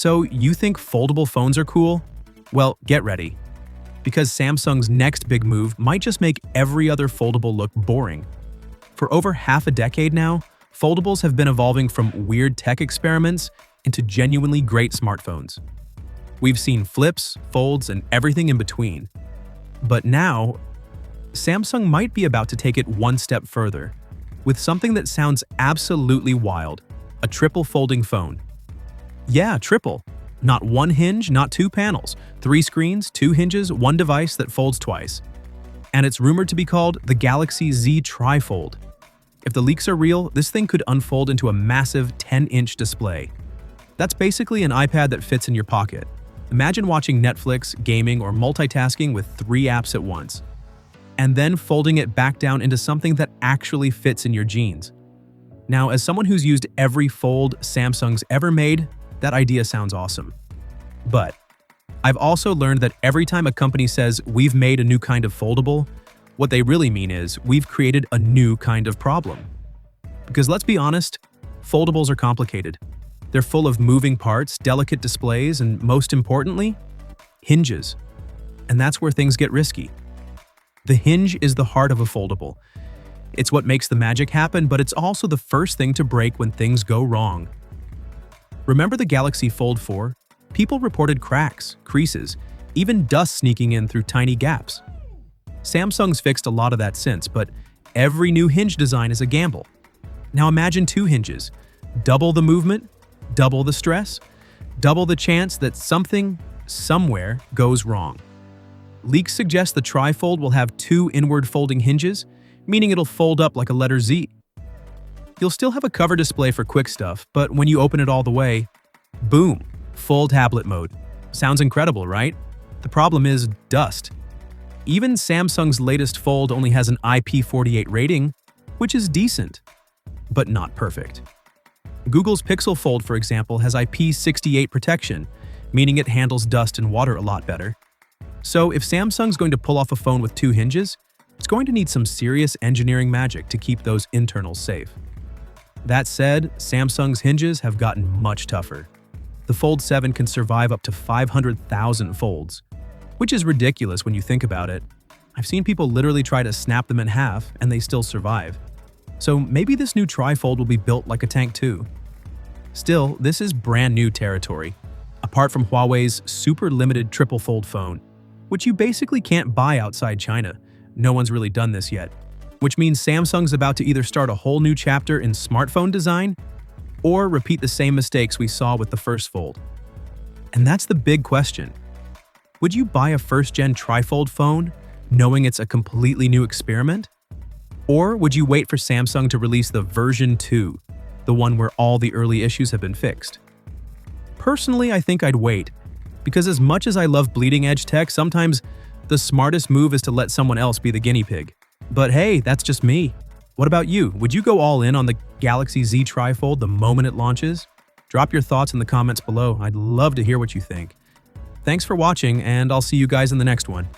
So you think foldable phones are cool? Well, get ready, because Samsung's next big move might just make every other foldable look boring. For over half a decade now, foldables have been evolving from weird tech experiments into genuinely great smartphones. We've seen flips, folds, and everything in between. But now, Samsung might be about to take it one step further, with something that sounds absolutely wild: a triple folding phone. Yeah, triple. Not one hinge, not two panels. 3 screens, 2 hinges, 1 device that folds twice. And it's rumored to be called the Galaxy Z Trifold. If the leaks are real, this thing could unfold into a massive 10-inch display. That's basically an iPad that fits in your pocket. Imagine watching Netflix, gaming, or multitasking with 3 apps at once, and then folding it back down into something that actually fits in your jeans. Now, as someone who's used every fold Samsung's ever made, that idea sounds awesome. But I've also learned that every time a company says we've made a new kind of foldable, what they really mean is we've created a new kind of problem. Because let's be honest, foldables are complicated. They're full of moving parts, delicate displays, and most importantly, hinges. And that's where things get risky. The hinge is the heart of a foldable. It's what makes the magic happen, but it's also the first thing to break when things go wrong. Remember the Galaxy Fold 4? People reported cracks, creases, even dust sneaking in through tiny gaps. Samsung's fixed a lot of that since, but every new hinge design is a gamble. Now imagine 2 hinges. Double the movement, double the stress, double the chance that something, somewhere, goes wrong. Leaks suggest the Trifold will have 2 inward folding hinges, meaning it'll fold up like a letter Z. You'll still have a cover display for quick stuff, but when you open it all the way, boom, full tablet mode. Sounds incredible, right? The problem is dust. Even Samsung's latest Fold only has an IP48 rating, which is decent, but not perfect. Google's Pixel Fold, for example, has IP68 protection, meaning it handles dust and water a lot better. So if Samsung's going to pull off a phone with 2 hinges, it's going to need some serious engineering magic to keep those internals safe. That said, Samsung's hinges have gotten much tougher. The Fold 7 can survive up to 500,000 folds, which is ridiculous when you think about it. I've seen people literally try to snap them in half and they still survive. So maybe this new Trifold will be built like a tank too. Still, this is brand new territory, apart from Huawei's super limited triple fold phone, which you basically can't buy outside China. No one's really done this yet. Which means Samsung's about to either start a whole new chapter in smartphone design or repeat the same mistakes we saw with the first Fold. And that's the big question. Would you buy a first-gen Trifold phone knowing it's a completely new experiment? Or would you wait for Samsung to release the version 2, the one where all the early issues have been fixed? Personally, I think I'd wait, because as much as I love bleeding-edge tech, sometimes the smartest move is to let someone else be the guinea pig. But hey, that's just me. What about you? Would you go all in on the Galaxy Z Trifold the moment it launches? Drop your thoughts in the comments below. I'd love to hear what you think. Thanks for watching, and I'll see you guys in the next one.